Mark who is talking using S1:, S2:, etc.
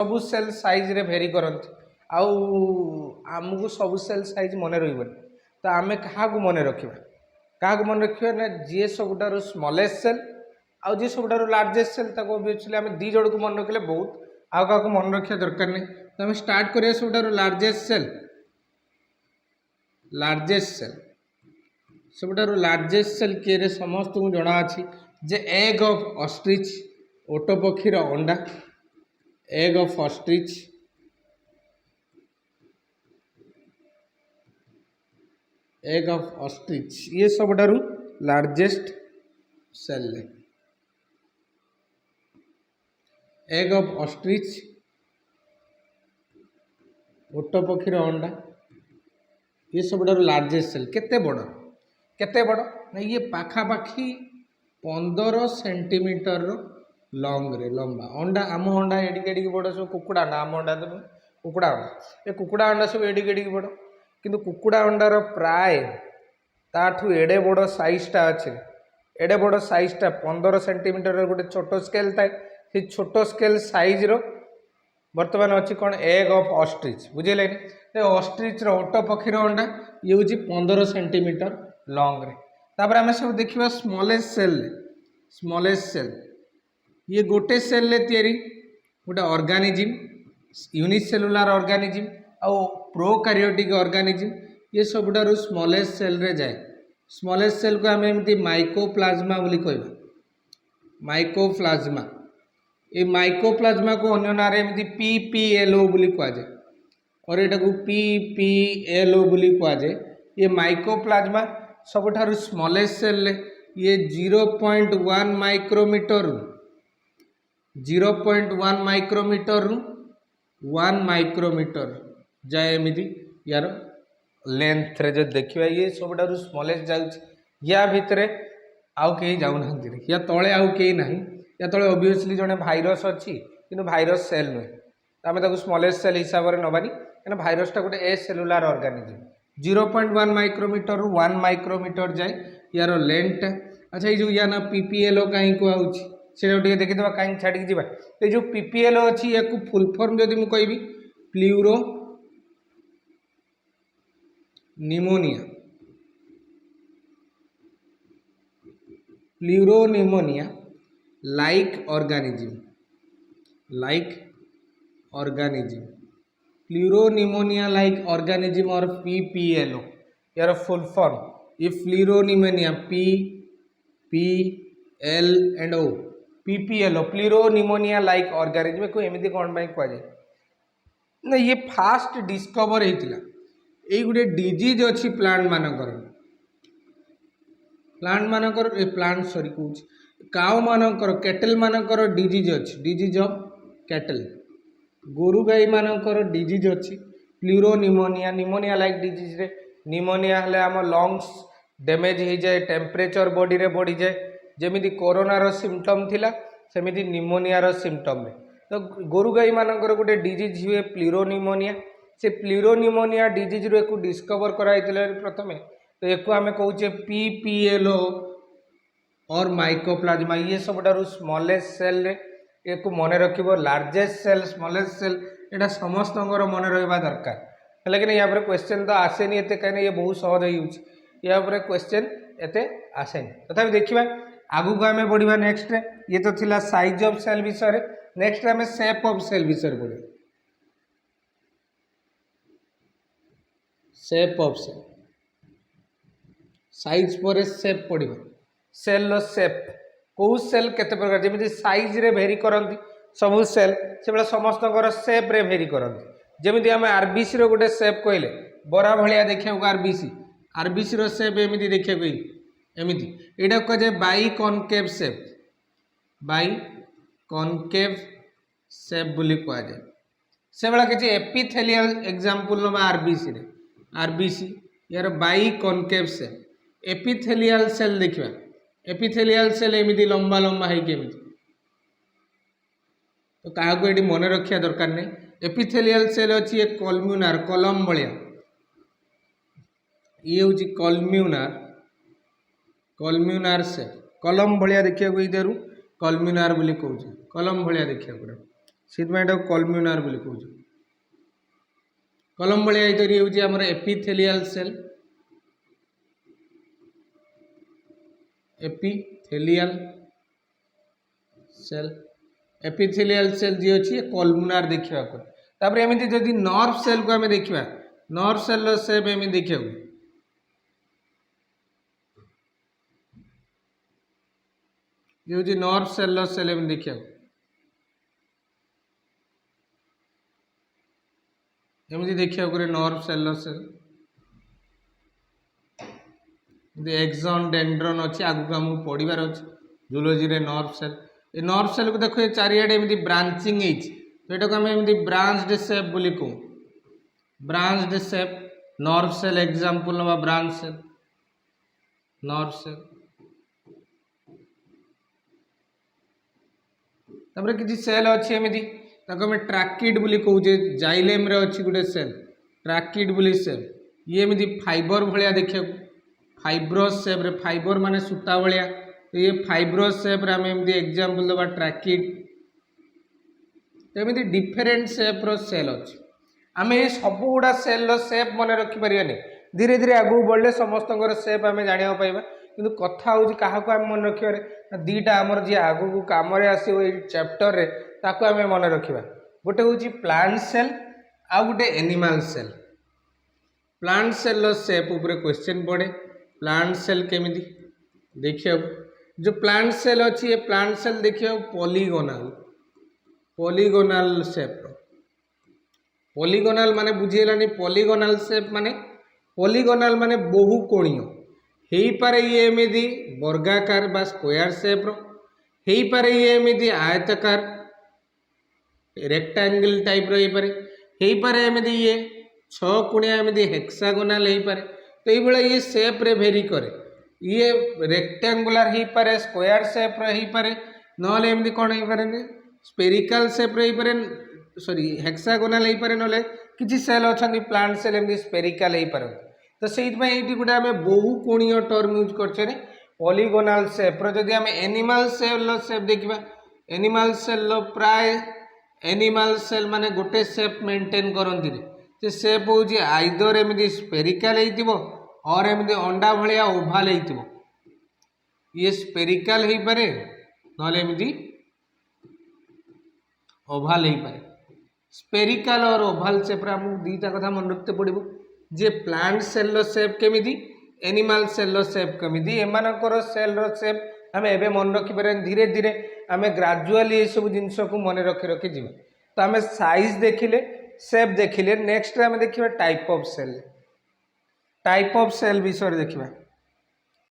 S1: सबु cell size रे भेरी करती आमको सबु सेल साइज मन रही तो आम क्या मन रखा क्या मन रखा ना जी सबुठार स्मलेस्ट सेल आउ जी सबुठार लार्जेस्ट सेल ओबियसली आम दी जन को मन रखिले बहुत आउ क्या मन रखा दरकार नहीं तो आम स्टार्ट करिए सबुठार लार्जेस्ट सेल किए समस्त को जना अच्छी जे एग ऑफ ऑस्ट्रिच ओट पक्षीर अंडा एग ऑफ ऑस्ट्रिच ये सबुठार largest cell egg of ostrich ओट पक्षीर अंडा ये सबुठार लार्जेस्ट सेल केते बड़ ना ये पाखापाखि 15 सेंटीमीटर लंग रे लंबा अंडा आम अंडा एडिक बड़ सब कुकुड़ा अंडा आम अंडा तो कुकुड़ा अंडा ये कुकुड़ा अंडा सब एडिक बड़ किंतु कुकुड़ा अंडार प्राय ताठू एडे बड़ साइजटा अच्छे एडे बड़ साइजटा 15 सेंटीमीटर गोटे छोट स्केल थाए से छोट स्केल साइज रो बर्तमान अच्छी कौन एग ऑफ ऑस्ट्रिच बुझे ऑस्ट्रिच ओट पक्षीर अंडा ये हूँ 15 सेंटीमीटर लंग रे तापर आम सब देखा स्मॉलेस्ट सेल ये गोटे सेल तैयारी गोटे ऑर्गेनिज्म यूनिसेलुलर ऑर्गेनिज्म आउ प्रोकैरियोटिक ऑर्गेनिज्म ये सबुठार स्मॉलेस्ट सेल रे जाए स्मॉलेस्ट सेल को आम एमती माइकोप्लाज्मा बोली कहबा माइकोप्लाज्मा ये माइकोप्लाज्मा को अन्य ना एमती पीपीएलओ बोली कहुए और यहाँ को पीपीएलओ बोली कहुए ये माइकोप्लाज्मा सबुठार स्मॉलेस्ट सेल ये 0.1 माइक्रोमीटर 0.1 माइक्रोमीटर 1 माइक्रोमीटर जाए एमती यार लेंथ रे जो देखिए ये सबुठार स्मॉलेस्ट जाऊँ या भितर आउ कहीं जाऊना या तले आउ कहीं ना या तले ओबियसली जड़े भाइरस अच्छी कि भाइरस सेल नुहे आम ताको स्मॉलेस्ट सेल हिसाब से नबानी क्या भाइरसटा गोटे ए सेलुलार ऑर्गेनिज्म 0.1 माइक्रोमीटर 1 माइक्रोमीटर जाए यार लेंथ अच्छा ये जो या ना पीपीएलओ कहीं कहुच्छी से देखीद कहीं छाड़ी जा ये जो पीपीएलओ अच्छी या फुल फॉर्म जदि मुझे कहि pleuro pneumonia like organism pleuropneumonia like organism और पीपीएलओ यार फुल फॉर्म ये pleuropneumonia PPL and O PPLO pleuropneumonia like organism को एमती कौन कहुए ना ये फास्ट डिस्कवर होता ये गोटे डिजीज अच्छी प्लांट मानकर प्लांट सॉरी कहूँ काउ मानकर कैटल मानकर डिजीज अच्छी डिजीज ऑफ कैटल गोरु गाई मानकर डिजीज अच्छी प्लूरोनिमोनिया निमोनिया लाइक डिजीज रे निमोनिया हेले आम लंग्स डैमेज हो जाए टेम्परेचर बॉडी रे बढ़ी जाए जमी कोरोनार सिम्पटम थिला सेमिति निमोनियार सिम्पटम रे तो गोरु गाई मानकर गोटे डिजीज हुए प्लूरोनिमोनिया से प्लूरोनिमोनिया डिजीज रू एक डिस्कवर कराई प्रथमे तो एक आम कहे पीपीएलओ और माइकोप्लाज्मा ये सबुठार स्मॉलेस्ट सेल रे एक मन रख लार्जेस्ट सेल स्मॉलेस्ट सेल यहाँ समस्त मन रहा दरकार लेकिन या क्वेश्चन तो आसेनी एत कहीं ये बहुत सहज हो क्वेश्चन एते आसेनी तथापि देखा आगू को आम बढ़ा नेक्स्ट ये तो थिला साइज ऑफ सेल विषय नेक्स्ट आम शेप ऑफ सेल विषय पढ़ा शेप ऑफ सेल साइज पर शेप पढ़ा सेल शेप कौ सेल केते प्रकार जमी साइज रे भेरी करती सबू सेल से समस्त शेप रे भेरी करती जमी आम आरबीसी रो गोटे शेप कहले बरा भाया देखा आरबीसी रो शेप एमती देखा एमती यहाँ कहुए बाई कनकेव शेप बोली कहुए से भाया किसी एपिथेलियल एग्जांपल ना आरबीसी यार biconcave shape epithelial cell देखा एपिथेलियल सेल एमती लंबा लंबा है तो क्या ये मन रखा दरकार नहीं एपिथेलियल सेल अच्छी कलम्यूनार कलम भाया ये हूँ कलम्यूनार सेल कलम भाया देखा इधर कलम्यूनार बोली कहूँ कलम भाया देखा पूरा से कॉलम्युनार बोली कहूँ कलम भाया ये हूँ आमर epithelial cell epithelial cell epithelial cell जी अच्छी कॉलम्युनार देखा तापर एमती जदि नर्व सेल को आम देखा नर्व सेल सेप एम देखा ये हूँ नर्व सेल सेल एम देखा एमती देखा नर्व सेल सेल एक्सॉन डेंड्रन अच्छी आगू आमको पढ़ार अच्छे जूलॉजी रे नर्व सेल ये नर्व सेल को देखो चारिआडे एमती ब्रांचिंग तो यहाँ को आम एमती ब्रांच्ड सेप बोली कहूँ ब्रांच्ड सेप नर्व सेल एग्जांपल नवा ब्रांच सेल नर्व सेल तापर किसी सेल अच्छी एमती आम ट्राकिड बोली कहूचे जाइलेम रे अच्छी गोटे सेल ट्राकिड बोली सेल ये एमती फाइबर भाया देखा फाइब्रोस सेप रे फाइबर माने सूता भाया तो ये फाइब्रोस सेप रे आम एमती एग्जांपल दबा ट्राकिड एमती डिफरेंट सेप रो सेल अच्छी आम ये सब गुड़ा सेल सेप मन रखिपर धीरे धीरे आगू बढ़ले समस्त सेप आम जाना पाइबा किंतु कथा हूँ क्या आम मन रखिबार दीटा आमर जी आगू को कम आसो ये चैप्टर रे ताको आम मन रखा गोटे हूँ प्लांट सेल आ गोटे एनिमल सेल प्लांट सेल सेप उपर क्वेश्चन पड़े प्लांट सेल केमिति देखिए जो प्लांट सेल अच्छी ये प्लांट सेल देखिए पॉलीगोनल पॉलीगोनल सेप पॉलीगोनल माने बुझीगलानी पॉलीगोनल सेप माने बहुकोणीय हो पारे ये एमती वर्गाकार बा स्क्वायर सेप रो हो पारे ये एमती आयताकार रेक्टांगल टाइप रो हो पारे एमती ये 6 कोणिया एमती हेक्सागोनाल हो पारे तो ये ये सेप रे भेरी करे ये रेक्टांगुलर हो पारे स्क्वायर सेप रो हो पारे नले एमती कौन हो पारे स्पेरिकल सेप रे हो पारे सॉरी हेक्सागोनाल हो पारे नले किसी सेल अच्छा प्लांट सेल एमती स्पेरिकल हो पारे तो से गोटे आम बहुकोणीय टर्म यूज कर पॉलीगोनल सेप जदि आम एनिमल सेल सेप देखा एनिमल सेल प्राय एनिमल सेल माने गोटे सेप मेंटेन करती से सेप हूँ आइदर एमती स्पेरिकल हो और एमती अंडा भाया ओभाल हो ये स्पेरिकल हो पारे नमती ओभाल हो पारे स्पेरिकल और ओभाल सेप आमको दीटा कथा मन रखते पड़ो जे प्लांट सेल सेप केमिति एनिमल सेल सेप केमिति एमानकर सेल सेप आम एवं मन रखिपारे धीरे धीरे आम ग्राजुआली ये सब जिनस को मन रखी रखी जी तो आम साइज देखिले सेप देखिले नेक्स्ट आम देखा टाइप ऑफ सेल विषय देखा